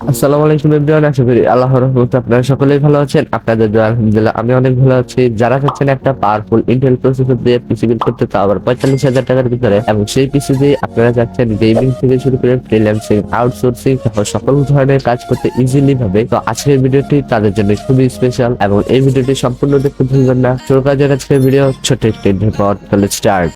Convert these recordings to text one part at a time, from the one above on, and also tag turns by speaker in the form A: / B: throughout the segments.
A: আসসালামু আলাইকুম এভরিওয়ান, আশা করি আল্লাহর রহমতে আপনারা সকলেই ভালো আছেন। আপনাদের দোয়া আলহামদুলিল্লাহ আমি অনেক ভালো আছি। যারা চাচ্ছেন একটা পাওয়ারফুল ইন্টেল প্রসেসর দিয়ে পিসি বিল্ড করতে, তাও আবার 45,000 টাকার ভিতরে, এবং সেই পিসি দিয়ে আপনারা চাচ্ছেন গেমিং থেকে শুরু করে ফ্রিল্যান্সিং, আউটসোর্সিং সকল ধরনের কাজ করতে ইজিলি ভাবে, তো আজকের ভিডিওটি তাদের জন্য খুবই স্পেশাল এবং এই ভিডিওটি সম্পূর্ণ দেখতে ভুলবেন না। শুরু করা যাক আজকের ভিডিও। ছোট একটি রিপোর্ট, লেটস স্টার্ট।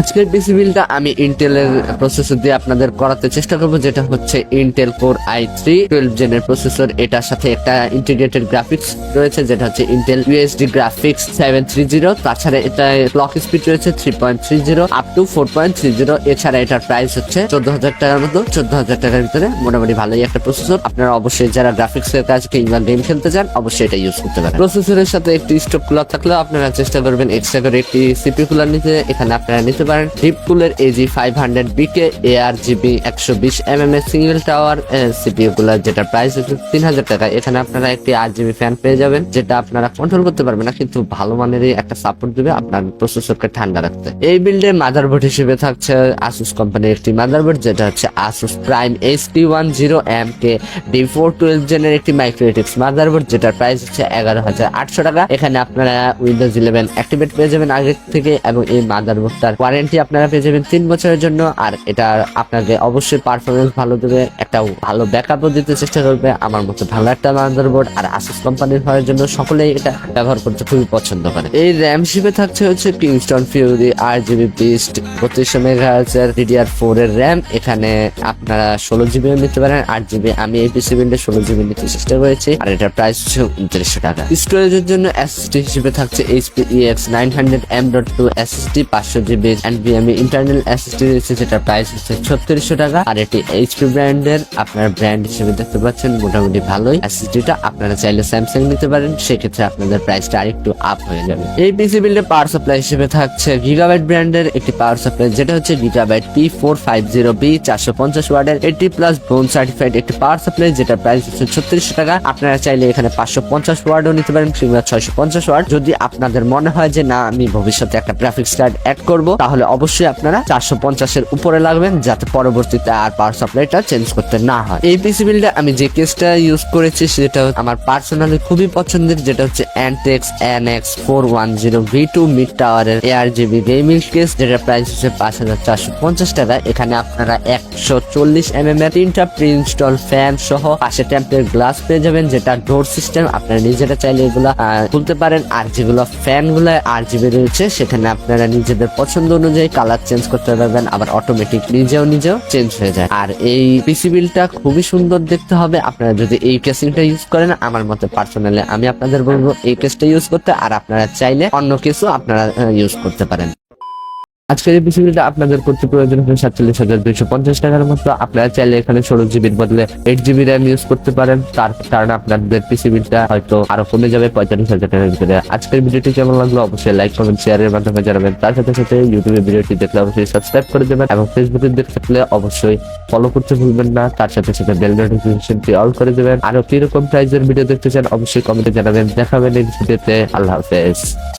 A: আজকের পিসি বিলটা আমি ইন্টেলের প্রসেসর দিয়ে আপনাদের করাতে চেষ্টা করব, যেটা হচ্ছে ইন্টেল কোর i3 12 জেনের প্রসেসর। এটার সাথে একটা ইন্টিগ্রেটেড গ্রাফিক্স রয়েছে, যেটা হচ্ছে ইন্টেল ইউএসডি গ্রাফিক্স 730। তাছাড়া এটা ক্লক স্পিড রয়েছে 3.30 আপ টু 4.30। এছাড়া এটার প্রাইস হচ্ছে 14,000 টাকার মতো। 14,000 টাকার ভিতরে মোটামুটি ভালোই একটা প্রসেসর। আপনারা অবশ্যই যারা গ্রাফিক্স এর কাজ কিংবা গেম খেলতে চান, অবশ্যই এটা ইউজ করতে পারেন। প্রসেসরের সাথে একটি স্টক কুলার থাকলেও আপনারা চেষ্টা করবেন এক্সট্রা করে একটি সিপিইউ কুলার নিতে। এখানে আপনারা নিতে পারেন ডিপকুলের এজি 500 বিকে ARGB 120 mm single tower CPU cooler, যেটা প্রাইস হচ্ছে 3,000 টাকা। এখানে আপনারা একটি RGB ফ্যান পেয়ে যাবেন, যেটা আপনারা কন্ট্রোল করতে পারবেন না, কিন্তু ভালো মানেরই একটা সাপোর্ট দিবে আপনার প্রসেসরকে ঠান্ডা রাখতে। এই বিল্ডে মাদারবোর্ড হিসেবে থাকছে আসুস কোম্পানির একটি মাদারবোর্ড, যেটা হচ্ছে আসুস প্রাইম HD10MK D412 জেনের একটি মাইক্রোএটিক্স মাদারবোর্ড, যেটার প্রাইস হচ্ছে 11,800 টাকা। এখানে আপনারা উইন্ডোজ 11 অ্যাক্টিভেট পেয়ে যাবেন আগে থেকে, এবং এই মাদারবোর্ডটার ওয়ারেন্টি আপনারা পেয়ে যাবেন 3 বছরের জন্য। আর এটা আপনাকে অবশ্যই পারফরমেন্স ভালো দেবে, একটা ভালো ব্যাকআপও দিতে চেষ্টা করবে। আমার মতো ভালো একটা মাদারবোর্ড আর আসুস কোম্পানির হওয়ার জন্য সকলেই এটা ব্যবহার করতে খুবই পছন্দ করে। এই র্যাম হিসেবে থাকছে হচ্ছে Kingston Fury RGB beast 3200 megahertz এর DDR4 এর র্যাম। এখানে আপনারা 16GB নিতে পারেন, 8GB। আমি এই পিসি বিল্ডে 16GB নিতে চেষ্টা করেছি, আর এটার প্রাইস হচ্ছে 2900 টাকা। স্টোরেজের জন্য SSD হিসেবে থাকছে HP EX 900 M.2 SSD 500GB NVMe internal SSD রয়েছে, যেটা প্রাইস হচ্ছে 3600 টাকা। আর এটি HP ব্র্যান্ডের, আপনার ব্র্যান্ড হিসেবে দেখতে পাচ্ছেন মোটামুটি ভালোই। SSD-টা আপনারা চাইলে স্যামসাং নিতে পারেন, সেক্ষেত্রে আপনাদের প্রাইসটা আরেকটু আপ হয়ে যাবে। এই পিসি বিল্ডে পাওয়ার সাপ্লাই হিসেবে থাকছে গিগাবাইট ব্র্যান্ডের একটি পাওয়ার সাপ্লাই, যেটা হচ্ছে গিগাবাইট P450B 450 ওয়াটের 80+ বোন সার্টিফাইড একটি পাওয়ার সাপ্লাই, যেটা প্রাইস হচ্ছে 3600 টাকা। আপনারা চাইলে এখানে 550 ওয়াটও নিতে পারেন কিংবা 650 ওয়াট। যদি আপনাদের মনে হয় যে না, আমি ভবিষ্যতে একটা গ্রাফিক্স কার্ড অ্যাড করব, তাহলে অবশ্যই আপনারা 450 এর উপরে লাগবেন, যাতে পরবর্তীতে আর পাওয়ার সাপ্লাইটা চেঞ্জ করতে না হয়। এই পিসি বিল্ডে আমি যে কেসটা ইউজ করেছি সেটা আমার পার্সোনালি খুবই পছন্দের, যেটা হচ্ছে Antex NX 410 V2 মিড টাওয়ারের ARGB গেমিং কেস, যেটা প্রাইস হচ্ছে 5,450 টাকা। এখানে আপনারা 140 mm এর 3টা প্রি ইনস্টল ফ্যান সহ পাশে টেম্পার গ্লাস পেয়ে যাবেন, যেটা ডোর সিস্টেম। আপনারা নিজেরা চাইলে এগুলা খুলতে পারেন। আর যেগুলো ফ্যান গুলো RGB রয়েছে, সেখানে আপনারা নিজেদের পছন্দ অনুযায়ী কালার চেঞ্জ করতে পারবেন, আবার অটোমেটিক নিজেও চেঞ্জ হয়ে যায়। আর এই পিসি বিল্ডটা খুবই সুন্দর দেখতে হবে আপনারা যদি এই কেসিংটা ইউজ করেন। আমার মতে পার্সোনালি আমি আপনাদের বলবো এই কেসটা ইউজ করতে, আর আপনারা চাইলে অন্য কিছু আপনারা ইউজ করতে পারেন। আজকের এই পিসি বিলটা আপনাদের করতে প্রয়োজন হবে 47,250 টাকার মতো। আপনারা চাইলে এখানে 16GB বদলে 8GB র্যাম ইউজ করতে পারেন, তার কারণে আপনাদের পিসি বিলটা হয়তো আরো কমে যাবে 45,000 টাকার ভিতরে। আজকের ভিডিওটি কেমন লাগলো অবশ্যই লাইক কমেন্ট শেয়ারের মাধ্যমে জানাবেন। তার সাথে সাথে ইউটিউবে ভিডিওটি দেখলে অবশ্যই সাবস্ক্রাইব করে দেবেন, এবং ফেসবুকে দেখলে অবশ্যই ফলো করতে ভুলবেন না। তার সাথে সাথে বেল নোটিফিকেশনটি অল করে দেবেন। আরো কিরকম প্রাইজের ভিডিও দেখতে চান অবশ্যই কমেন্টে জানাবেন। দেখাবেন এই ভিডিওতে। আল্লাহ হাফেজ।